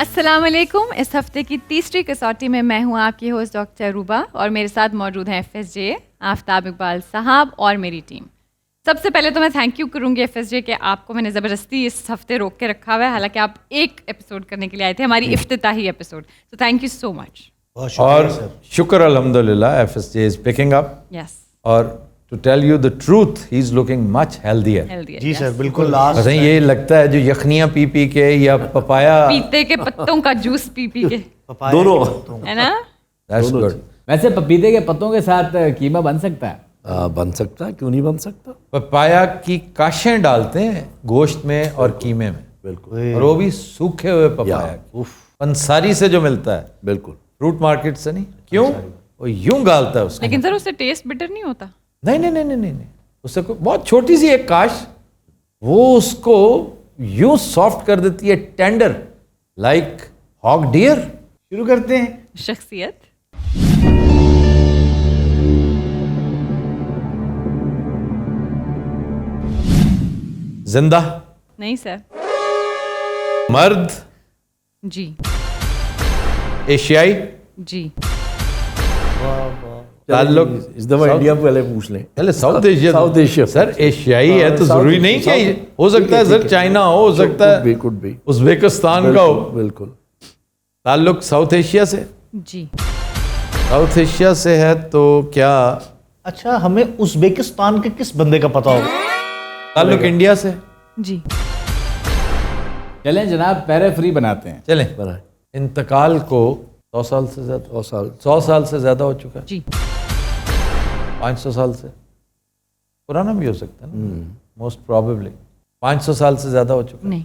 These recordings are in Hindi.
अस्सलाम वालेकुम। इस हफ्ते की तीसरी कसौटी में मैं हूं आपकी होस्ट डॉक्टर रूबा और मेरे साथ मौजूद हैं FSJ आफ्ताब इकबाल साहब और मेरी टीम। सबसे पहले तो मैं थैंक यू करूंगी FSJ कि आपको मैंने ज़बरदस्ती इस हफ्ते रोक के रखा हुआ है, हालांकि आप एक एपिसोड करने के लिए आए थे, हमारी इफ्तिताही एपिसोड। तो थैंक यू सो मच। और शुक्र अल्हम्दुलिल्लाह FSJ is picking up yes, और to tell you the truth he is looking much healthier। Healthy जी सर बिल्कुल। पता नहीं ये लगता है जो यखनियाँ पी पी के या पपाया पपीते के पत्तों का जूस पी पी के, दोनों है ना? that's good। वैसे पपीते के पत्तों के साथ कीमा बन सकता है? बन सकता है, क्यों नहीं बन सकता। पपाया की काशें डालते हैं गोश्त में और कीमे में, बिल्कुल। और वो भी सूखे हुए पपाया, पंसारी से जो मिलता है, बिल्कुल फ्रूट मार्केट से नहीं। क्यों? वो यूं गालता है उसको। लेकिन सर उससे टेस्ट बिटर नहीं होता? नहीं नहीं नहीं नहीं नहीं नहीं। उससे कोई बहुत छोटी सी एक काश वो उसको यूं सॉफ्ट कर देती है, टेंडर लाइक हॉग डियर। शुरू करते हैं। शख्सियत। जिंदा, नहीं सर। मर्द, जी एशियाई, जी। ताल्लुक इस दफा इंडिया पहले पूछ लें। पहले south Asia. South Asia. Sir एशियाई है तो साउथ जरूरी नहीं एशिया, कि साउथ- हो सकता है ठीक सर है। चाइना हो सकता है कुड बी उज्बेकिस्तान का हो। बिल्कुल। ताल्लुक साउथ एशिया से। जी। साउथ एशिया से है तो क्या अच्छा, हमें उज्बेकिस्तान के किस बंदे का पता होगा? ताल्लुक इंडिया से? जी। चलें जनाब, पैरे फ्री बनाते हैं। चलें। बनाए इंतकाल को 100 साल से ज्यादा, 100 साल से ज्यादा हो चुका है। जी। 500 साल से पुराना भी हो सकता है ना, मोस्ट प्रोबेबली 500 साल से ज्यादा हो चुका है। नहीं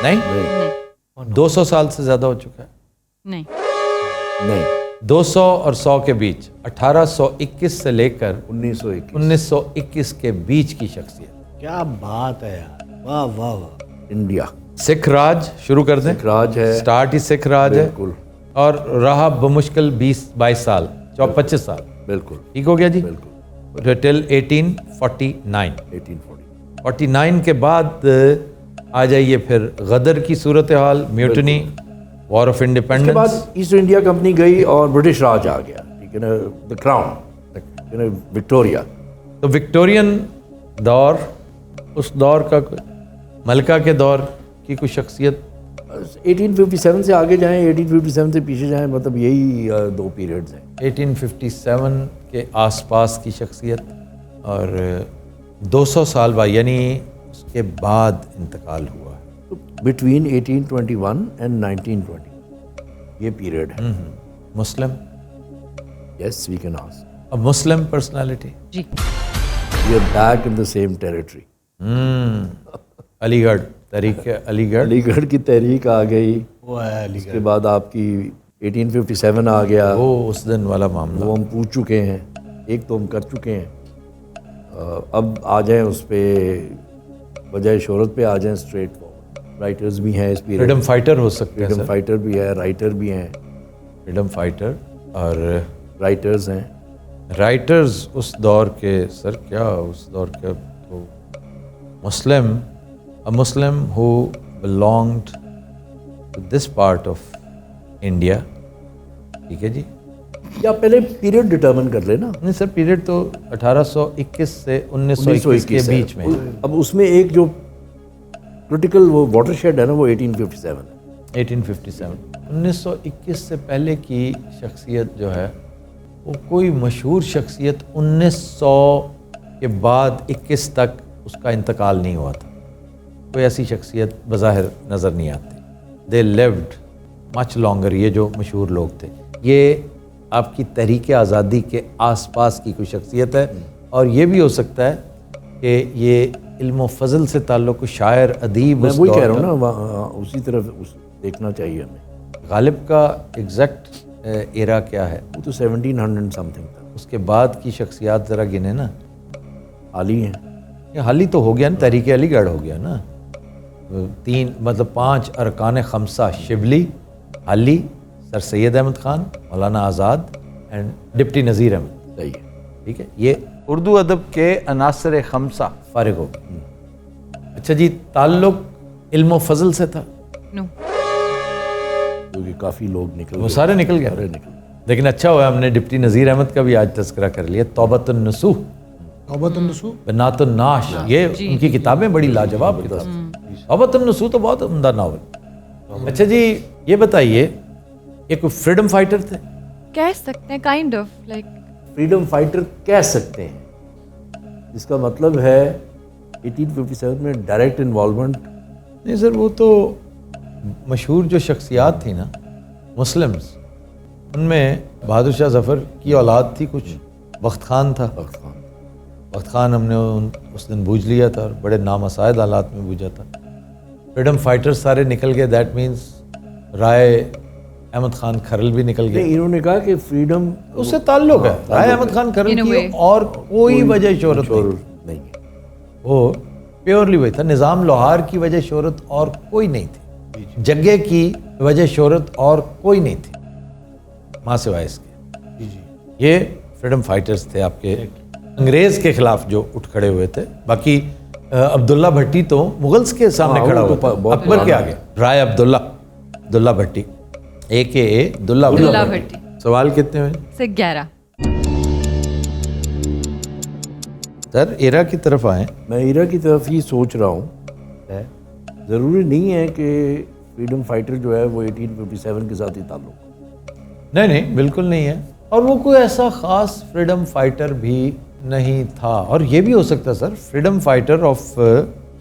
नहीं, नहीं 200 साल से ज्यादा हो चुका है। नहीं नहीं 200 और 100 के बीच 1821 से लेकर 1921। 1921 के बीच की शख्सियत। क्या बात है यार, वाह वाह वाह। इंडिया सिख राज शुरू कर दें। राज है, स्टार्ट ही सिख राज है बिल्कुल और रहा बमुश्किल 20-22 साल, 25 साल। बिल्कुल ठीक हो गया जी। बिल्कुल। टिल 1849। 1840। 49 के बाद आ जाइए फिर गदर की सूरत हाल, म्यूटनी, वॉर ऑफ उसके इंडिपेंडेंस। बाद ईस्ट इंडिया कंपनी गई और ब्रिटिश राज आ गया, ठीक है ना, द क्राउन, विक्टोरिया। तो विक्टोरियन दौर, उस दौर का मलका के दौर की कुछ शख्सियत। 1857 से आगे जाएं, 1857 से पीछे जाएं, मतलब यही दो पीरियड्स हैं। 1857 के आसपास की शख्सियत और 200 साल बाद यानी उसके बाद इंतकाल हुआ। तो बिटवीन 1821 एंड 1920 ये पीरियड है। Muslim, yes we can ask. A Muslim personality. जी। We are back in the same territory. Aligarh, तहरीक अलीगढ़। अलीगढ़ की तहरीक आ गई, उसके बाद आपकी 1857 आ गया, वो उस दिन वाला मामला। वो हम पूछ चुके हैं, एक तो हम कर चुके हैं। अब आ जाएं उस पे, बजाय शोहरत पे आ जाएं स्ट्रेट फॉरवर्ड। राइटर्स भी हैं इस पीरियड। फ्रीडम फाइटर हो सकते हैं फ्रीडम सर। फाइटर भी है, राइटर भी हैं, फ्रीडम फाइटर और राइटर्स हैं। राइटर्स उस दौर के सर, क्या उस दौर के तो Muslim, a Muslim who belonged to this part of India. ठीक है जी। या पहले पीरियड डिटर्मिन कर लेना। नहीं सर, पीरियड तो 1821 से 1921 के बीच में। अब उसमें एक जो क्रिटिकल वो वाटरशेड है ना, वो 1857 है। 1857 1921 से पहले की शख्सियत जो है वो कोई मशहूर शख्सियत 1900 के बाद 21 तक उसका इंतकाल नहीं हुआ था। कोई ऐसी शख्सियत बज़ाहिर नज़र नहीं आती। They lived much longer. ये जो मशहूर लोग थे, ये आपकी तहरीक आज़ादी के आसपास की कोई शख्सियत है। और ये भी हो सकता है कि ये इल्म फजल से ताल्लुक़ शायर अदीब। मैं वही कह रहा हूँ ना, उसी तरफ देखना चाहिए हमें। गालिब का एग्जैक्ट एरा क्या है? वो तो 1700 समथिंग था। उसके बाद की शख्सियात ज़रा गिने ना। हाली हैं, ये हाल ही तो हो गया ना, तहरीक अलीगढ़ हो गया ना। 3 मतलब 5 अरकान खमसा, शिबली, हाली, sir Syed Ahmad Khan, Maulana Azad and deputy नज़ीर अहमद। सही है। ठीक है, ये उर्दू अदब के अनासर खमसा फारिग हो गए। अच्छा जी, ताल्लुक इल्म फजल से था? नो। क्योंकि काफ़ी लोग निकल वो गए। सारे निकल गए। सारे निकल गए। लेकिन अच्छा हुआ हमने डिप्टी नज़ीर अहमद का भी आज तस्करा कर लिया। तौबतुन नसूह, तौबतुन नसूह, बनातुन नाश, ये उनकी किताबें बड़ी लाजवाब किताब। तौबतुन नसूह तो बहुत उम्दा नावल। अच्छा जी, ये बताइए, ये कोई फ्रीडम फाइटर थे? कह सकते हैं kind of like freedom fighter कह सकते हैं, जिसका मतलब है 1857 में डायरेक्ट इन्वॉल्वमेंट। नहीं सर, वो तो मशहूर जो शख्सियात थी ना मुस्लिम्स, उनमें बहादुर शाह जफ़र की औलाद थी कुछ, बख्त खान था। बख्त खान हमने उस दिन बूझ लिया था और बड़े नामसायद हालात में बूझा था। फ्रीडम फाइटर्स सारे निकल गए, दैट मीन्स राय अहमद खान खरल भी निकल गए। नहीं, इन्होंने कहा कि फ्रीडम उससे ताल्लुक है राय अहमद खान खरल In a की, way. और कोई वजह शोहरत नहीं। नहीं है। वो प्योरली वही था। निज़ाम लोहार की वजह शोहरत और कोई नहीं थी, जग्गे की वजह शोहरत और कोई नहीं थी माँ सिवाय इसके। ये फ्रीडम फाइटर्स थे आपके, अंग्रेज के खिलाफ जो उठ खड़े हुए थे। बाकी अब्दुल्ला भट्टी तो मुगल्स के सामने हाँ, खड़ा वो हुआ तो था, बहुत अकबर के पुराना आगे। राय अब्दुल्ला भट्टी AKA दुल्ला दुल्ला भट्टी। सवाल कितने हुए से 11। सर? एरा की तरफ आए। मैं ईरा की तरफ ही सोच रहा हूँ। ज़रूरी नहीं है कि फ्रीडम फाइटर जो है वो 1857 के साथ ही ताल्लुक। नहीं, बिल्कुल नहीं है। और वो कोई ऐसा ख़ास फ्रीडम फाइटर भी नहीं था। और ये भी हो सकता है सर, फ्रीडम फाइटर ऑफ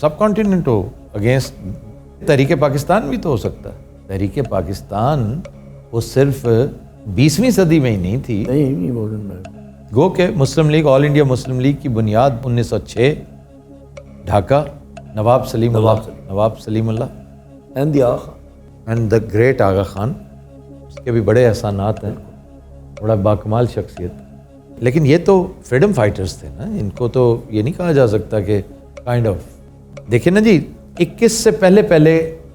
सब कॉन्टिनेंट हो अगेंस्ट तहरीक पाकिस्तान भी तो हो सकता है। तहरीक पाकिस्तान वो सिर्फ 20वीं सदी में ही नहीं थी। नहीं, मॉडर्न गो के Muslim League, all India Muslim League की बुनियाद 1906 Dhaka, Nawab Salimullah and and the great Aga Khan. उसके भी बड़े एहसानात हैं, बड़ा बाकमाल शख्सियत। लेकिन ये तो फ्रीडम फाइटर्स थे ना, इनको तो ये नहीं कहा जा सकता कि काइंड ऑफ। देखिए ना जी, 21 से पहले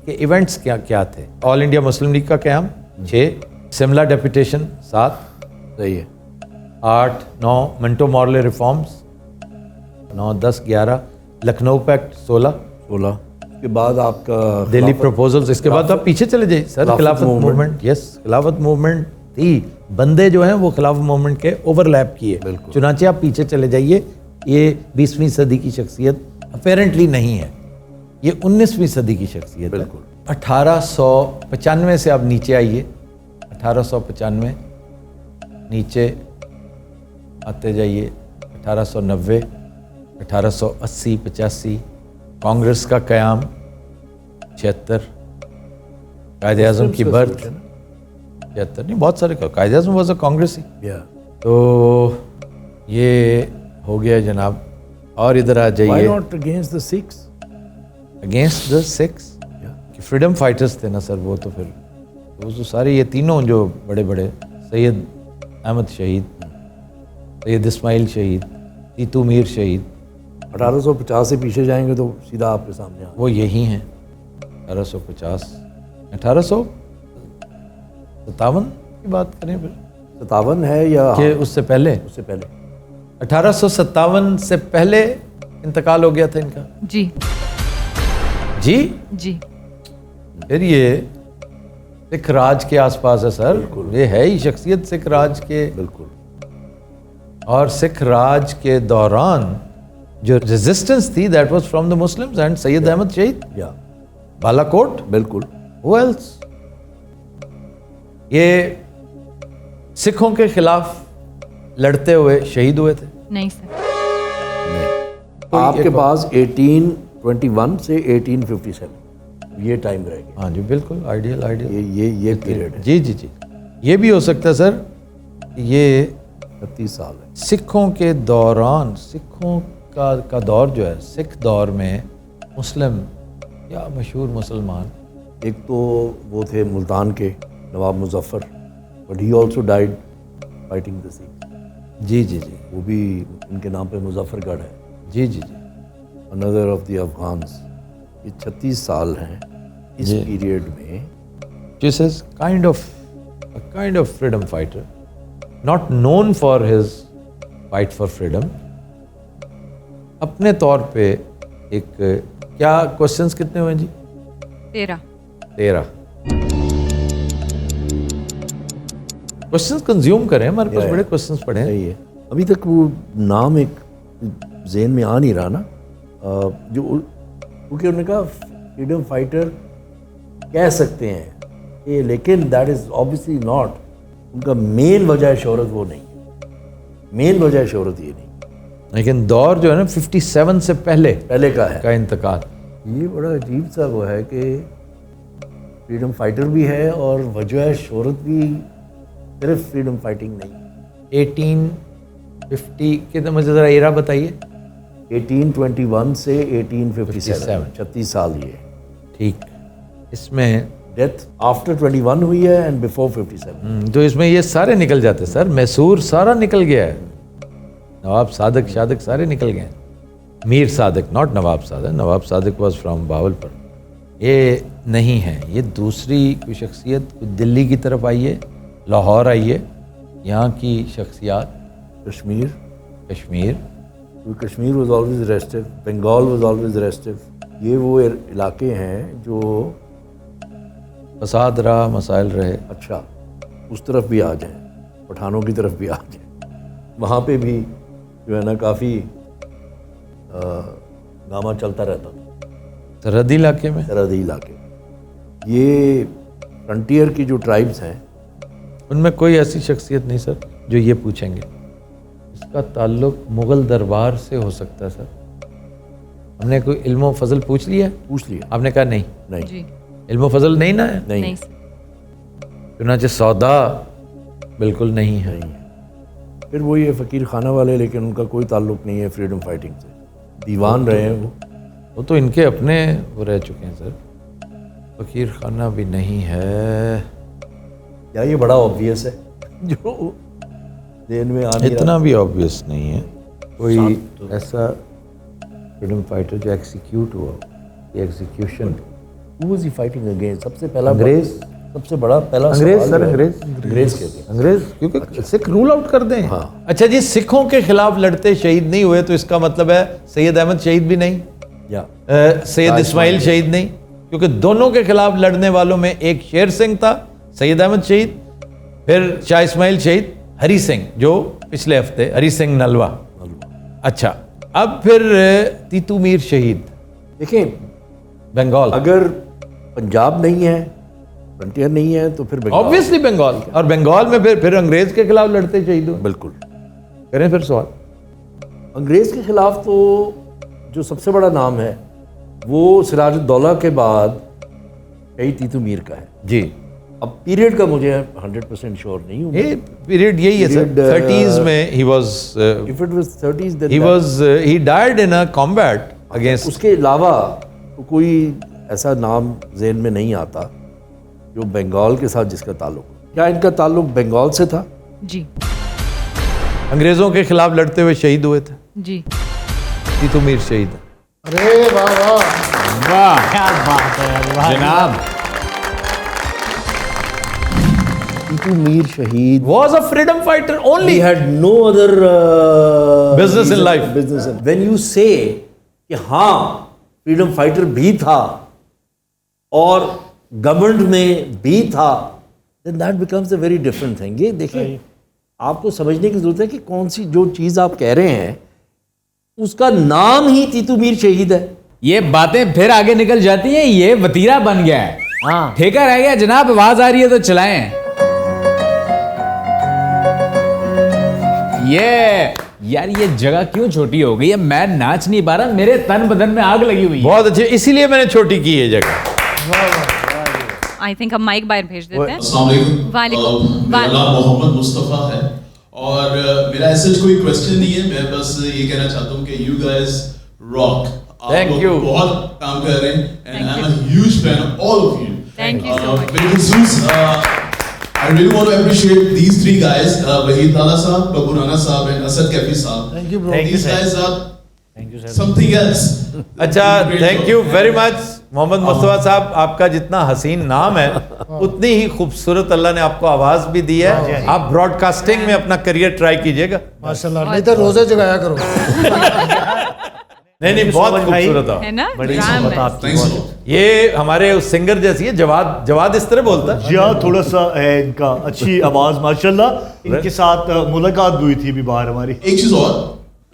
के इवेंट्स क्या थे? ऑल इंडिया मुस्लिम लीग का क़याम 6, शिमला डेपुटेशन 7, सही है, 8, 9 Minto Morley reforms 9, 10, 11, Lucknow pact 16, के बाद आपका दिल्ली प्रपोजल्स। इसके बाद आप पीछे चले जाइए सर, खिलाफत मूवमेंट। यस, खिलाफत मूवमेंट थी। बंदे जो हैं वो खिलाफत मूवमेंट के ओवरलैप किए। चुनाचे आप पीछे चले जाइए, ये 20वीं सदी की शख्सियत अपेरेंटली नहीं है, ये 19वीं सदी की शख्सियत है। 1895 से आप नीचे आइए, 1895 नीचे आते जाइए, 1890, 1880, 85 कांग्रेस का क़याम, 76 कायदे आज़म की बर्थ, 76 नहीं बहुत सारे कायदे आज़म वॉज अ कांग्रेस ही। तो ये हो गया जनाब। और इधर आ जाइए, Why not against the Sikhs? Against the six कि फ्रीडम फाइटर्स थे ना सर, वो तो फिर वो तो सारे ये तीनों जो बड़े बड़े, सैयद अहमद शहीद, सैयद इस्माइल शहीद, तीतू मीर शहीद, 1850 से पीछे जाएंगे तो सीधा आपके सामने आ। वो यही हैं। 1850, 1857 की बात करें फिर 57 है या कि उससे पहले? उससे पहले 1857 से पहले इंतकाल हो गया था इनका जी जी। जी। फिर ये सिख राज के आसपास है सर, ये है ही शख्सियत सिख राज के। बिल्कुल। और सिख राज के दौरान जो रेजिस्टेंस थी that was from the Muslims and Syed Ahmad Shahid, या बालाकोट, बिल्कुल। Who else? ये सिखों के खिलाफ लड़ते हुए शहीद हुए थे। नहीं सर, आपके पास 1821 से 1857 ये टाइम रहेगा। हाँ जी, बिल्कुल आइडियल ये पीरियड है। जी जी जी। ये भी हो सकता है सर, ये 30 साल है। सिखों के दौरान, सिखों का दौर जो है, सिख दौर में मुस्लिम या मशहूर मुसलमान, एक तो वो थे मुल्तान के Nawab Muzaffar, but he also died fighting the Sikh. जी जी जी वो भी उनके नाम पे मुजफ्फरगढ़ है। जी जी जी। Another of the Afghans. ये 36 साल हैं इस जी। पीरियड में। This is kind of freedom fighter, not known for his fight for freedom. अपने तौर पे एक, क्या क्वेश्चंस कितने हुए जी? 13। 13। क्वेश्चंस कंज्यूम करें, हमारे पास Yeah, बड़े क्वेश्चंस पड़े हैं। सही है। अभी तक वो नाम एक जेन में आ नहीं रहा ना, जो क्योंकि उन्होंने कहा फ्रीडम फाइटर कह सकते हैं ये, लेकिन दैट इज ऑब्वियसली नॉट उनका मेन वजह शोहरत, वो नहीं है। मेन वजह शोहरत ये नहीं, लेकिन दौर जो है ना 57 से पहले पहले का है। का इंतकाल, ये बड़ा अजीब सा वो है कि फ्रीडम फाइटर भी है और वजह शोहरत भी सिर्फ फ्रीडम फाइटिंग नहीं। 1850 कितना, मुझे ज़रा एरा बताइए। 1821 से 1857, 36 साल ये। ठीक, इसमें डेथ आफ्टर 21 हुई है एंड बिफोर 57। तो इसमें ये सारे निकल जाते सर, मैसूर सारा निकल गया है, नवाब सादक शादक सारे निकल गए हैं। Mir Sadiq, not Nawab Sadiq, Nawab Sadiq was from Bahawalpur. ये नहीं है, ये दूसरी कोई शख्सियत, कोई दिल्ली की तरफ आइए, लाहौर आइए, यहाँ की शख्सियात, Kashmir, Kashmir, Kashmir was always restive, Bengal was always restive. ये वो इलाके हैं जो फसाद रहा, मसाइल रहे। अच्छा उस तरफ भी आ जाएं, पठानों की तरफ भी आ जाएं, वहाँ पे भी जो है ना काफ़ी गामा चलता रहता था सरहदी इलाके में। सरहदी इलाके। ये फ्रंटियर की जो ट्राइब्स हैं, उनमें कोई ऐसी शख्सियत नहीं सर जो ये पूछेंगे इसका ताल्लुक मुग़ल दरबार से हो सकता है सर। हमने कोई इल्म फजल पूछ लिया, पूछ लिया आपने कहा नहीं, नहीं जी इल्म फजल नहीं ना है, नहीं चुनाचे सौदा बिल्कुल नहीं है। नहीं है। फिर वो ये फ़कीर खाना वाले, लेकिन उनका कोई ताल्लुक नहीं है फ्रीडम फाइटिंग से, दीवान रहे हैं वो तो इनके अपने वो रह चुके हैं सर। फकीर खाना भी नहीं है, या ये बड़ा ऑब्वियस है जो देन में आ नहीं इतना भी ऑब्वियस नहीं है। कोई ऐसा फ्रीडम फाइटर जो एग्जीक्यूट हुआ, execution. Who was he fighting against? सबसे पहला अंग्रेज, सबसे बड़ा पहला अंग्रेज सवाल सर, जो है, अंग्रेज, अंग्रेज के थे। अंग्रेज, क्योंकि सिख रूल आउट कर दें। हाँ। अच्छा जी, सिखों के खिलाफ लड़ते शहीद नहीं हुए तो इसका मतलब है सैयद अहमद शहीद भी नहीं, या सैयद इस्माइल शहीद नहीं, क्योंकि दोनों के खिलाफ लड़ने वालों में एक शेर सिंह था, सैयद अहमद शहीद, फिर शाह इस्माइल शहीद, हरी सिंह जो पिछले हफ्ते, हरी सिंह नलवा। अच्छा, अब फिर तीतू मीर शहीद देखिए, बंगाल, अगर पंजाब नहीं है, फ्रंटियर नहीं है, तो फिर बंगाल। ऑब्वियसली बंगाल, और बंगाल में फिर अंग्रेज के खिलाफ लड़ते शहीद हुए। बिल्कुल। करें फिर सवाल। अंग्रेज के खिलाफ तो जो सबसे बड़ा नाम है वो सिराजुद्दौला के बाद शहीद तीतू मीर का है जी। अब पीरियड का मुझे 100% श्योर नहीं हूँ। ये पीरियड यही है सर, Period, 30s में he was if it was 30s then he was he died in a combat against। उसके अलावा तो कोई ऐसा नाम ज़हन में नहीं आता जो बंगाल के साथ जिसका ताल्लुक। क्या इनका ताल्लुक बंगाल से था? जी अंग्रेजों के खिलाफ लड़ते हुए शहीद हुए थे, जी तीतू मीर शहीद। अरे वाह वाह, वाह क्या बात है जनाब। तीतू मीर शहीद Was a freedom fighter he only। had no other Business in life। business in, when you say कि हाँ फ्रीडम फाइटर भी था और गवर्नमेंट में भी था, then that becomes a very different thing। ये देखिए, आपको समझने की जरूरत है कि कौन सी जो चीज़ आप कह रहे हैं उसका नाम ही तीतू मीर शहीद है। ये बातें फिर आगे निकल जाती हैं, ये वतीरा बन गया है। हाँ। ठेका रह गया जनाब, आवाज आ रही है तो चलाएं। यार ये जगह क्यों छोटी हो गई है, मैं नाच नहीं पा रहा, मेरे तन बदन में आग लगी हुई है। बहुत अच्छे, इसीलिए मैंने छोटी की है जगह। आई थिंक हम माइक बाहर भेज देते हैं। अस्सलाम वालेकुम। वालेकुम। मेरा नाम मोहम्मद मुस्तफ़ा है और मेरा ऐसा कोई क्वेश्चन नहीं है, मैं बस ये कहना चाहता हूँ कि यू गाइस रॉक। Thank आप you। लोग बहुत काम कर रहे हैं and Thank I you। Am a huge fan of all of you. Thank you so much। बिलखुसूस I really want to appreciate these three guys, Wahid Tala Saab, Babu Rana Saab and Asad Kafi Saab. Thank you, bro. These guys are something else. अच्छा, Great thank job. You very much Mohammad Mustafa साहब। आपका जितना हसीन नाम है उतनी ही खूबसूरत अल्लाह ने आपको आवाज़ भी दी है। आप ब्रॉडकास्टिंग में अपना करियर ट्राई कीजिएगा। माशाल्लाह, नहीं तो रोजे जगाया करो। नहीं बहुत खूबसूरत है है। ना बड़ी ड्राम मोहब्बत है। आपकी थैंक्स बहुत। ये हमारे उस सिंगर जैसी है, जवाद इस तरह बोलता है। जी हाँ, थोड़ा सा है इनका, अच्छी आवाज माशाल्लाह। इनके साथ मुलाकात भी हुई थी अभी बाहर हमारी। एक चीज और,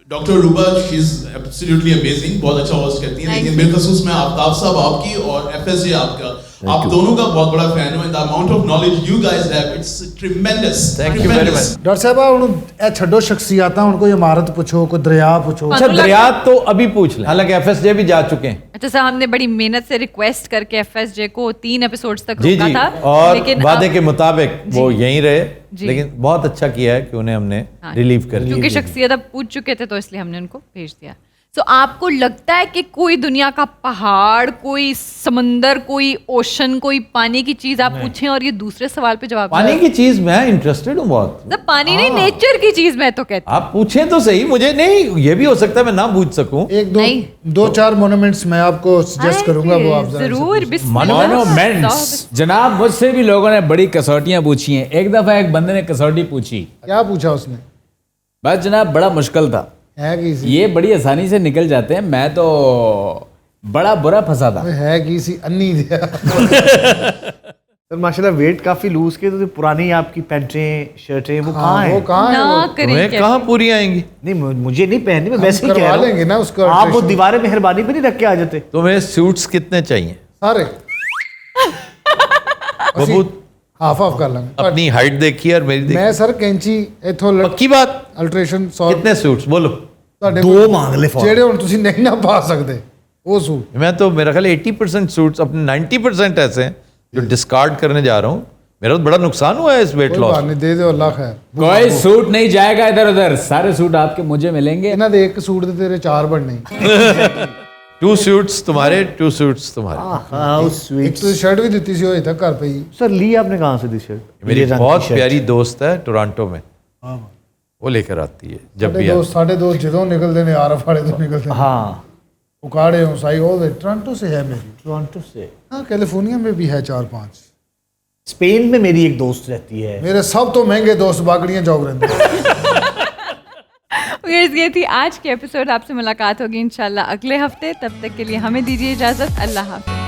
doctor रूबा she is absolutely amazing, बहुत अच्छा होस्ट करती हैं, लेकिन बिलखसूस मैं आफ्ताब साहब आपकी और एफएसजे आपका, आप दोनों का बहुत बड़ा फैन हूं। The amount of knowledge you guys have, it's tremendous. Thank you very much. Doctor साहब ਹੁਣ ਇਹ ਛੱਡੋ ਸ਼ਖਸੀਅਤਾਂ, ਹੁਣ ਕੋਈ ਇਮਾਰਤ ਪੁੱਛੋ, ਕੋਈ ਦਰਿਆ ਪੁੱਛੋ। अच्छा दरिया तो अभी पूछ लें, हालांकि एफएसजे भी जा चुके हैं। अच्छा सर, हमने बड़ी मेहनत से रिक्वेस्ट करके एफएसजे को 3 एपिसोड्स तक जी रोका जी, था, और लेकिन वादे अब- के मुताबिक वो यहीं रहे, जी। लेकिन बहुत अच्छा किया है कि उन्हें हमने हाँ, रिलीव कर दिया। क्योंकि शख्सियत अब पूछ चुके थे तो इसलिए हमने उनको भेज दिया। तो आपको लगता है कि कोई दुनिया का पहाड़, कोई समंदर, कोई ओशन, कोई पानी की चीज आप पूछें और ये दूसरे सवाल पे जवाब पानी की चीज मैं इंटरेस्टेड हूँ बहुत। मतलब पानी नहीं, नेचर की चीज मैं तो कहती आप पूछें तो सही, मुझे नहीं, ये भी हो सकता है मैं ना पूछ सकूं। एक नहीं। दो चार मोनूमेंट्स मैं आपको हूँ। सजेस्ट करूंगा, वो आप जरा जरूर मॉन्यूमेंट्स जनाब, मुझसे भी लोगों ने बड़ी कसौटियां पूछी हैं। एक दफा एक बंदे ने कसौटी पूछी, क्या पूछा उसने? बस जनाब बड़ा मुश्किल था, है की सी? ये बड़ी आसानी से निकल जाते हैं, मैं तो बड़ा बुरा फंसा था। है की सी अन्नी दिया। सर माशाल्लाह वेट काफी लूज के, तो पुरानी आपकी पैंटें शर्टें वो कहाँ हाँ, हैं? वो कहाँ है? ना वो? करें तुम्हें क्या? कहाँ पूरी आएंगी? नहीं मुझे नहीं पहननी, मैं हम वैसे ही कह करवा रहा लेंगे ना हूँ। उसका आप वो alteration। दीवारें मेहरबानी पे नहीं रख के आ जाते। तुम्हें सूट्स कितने चाहिए? सारे बबू हाफ हाफ कर लेंगे। अपनी हाइट देखी और मेरी देखी, मैं सर कैंची इथों पक्की बात। अल्ट्रेशन 100 कितने सूट्स बोलो? ਤੁਹਾਡੇ दो ਕੋਲ मांग ले फौरन। ਜਿਹੜੇ ਹੁਣ ਤੁਸੀਂ ਨਹੀਂ ਨਾ ਪਾ ਸਕਦੇ ਉਹ ਸੂਟ। मैं तो मेरा ख्याल 80% सूट्स, अपने 90% ऐसे हैं जो डिस्कार्ड करने जा रहा हूँ। मेरा तो बड़ा नुकसान हुआ है इस वेट कोई लॉस। बात नहीं, दे दो अल्लाह खैर। कोई सूट नहीं जाएगा इधर उधर, सारे सूट आपके मुझे मिलेंगे। ਇਹਨਾਂ ਦੇ ਇੱਕ ਸੂਟ ਦੇ ਤੇਰੇ 4 ਬਣਨੇ। 2 सूट्स तुम्हारे, 2 सूट्स तुम्हारे। हाउ ਇੱਕ स्वीट। ਤੁਸੀਂ ਸ਼ਰਟ ਵੀ ਦਿੱਤੀ ਸੀ, ਉਹ ਅਜੇ तक ਘਰ ਪਈ। सर ली आपने कहाँ से दी शर्ट? मेरी ये रंग की बहुत शर्ट। प्यारी दोस्त है टोरंटो में, वो लेकर आती है जब भी आती ਸਾਡੇ ਦੋਸਤ ਜਦੋਂ ਨਿਕਲਦੇ ਨੇ ਆਰਫ ਵਾਲੇ ਤੋਂ ਨਿਕਲਦੇ ਨੇ। हाँ उकाड़े हूँ साई ऑल टोरंटो से है मेरी। टोरंटो से। हाँ कैलिफोर्निया में भी है 4-5। स्पेन में मेरी एक दोस्त रहती है। मेरे सब तो महंगे दोस्त बागड़ियाँ जॉब रहते हैं। Viewers, ये थी आज की एपिसोड। आपसे मुलाकात होगी इंशाल्लाह अगले हफ्ते। तब तक के लिए हमें दीजिए इजाजत। अल्लाह हाफिज।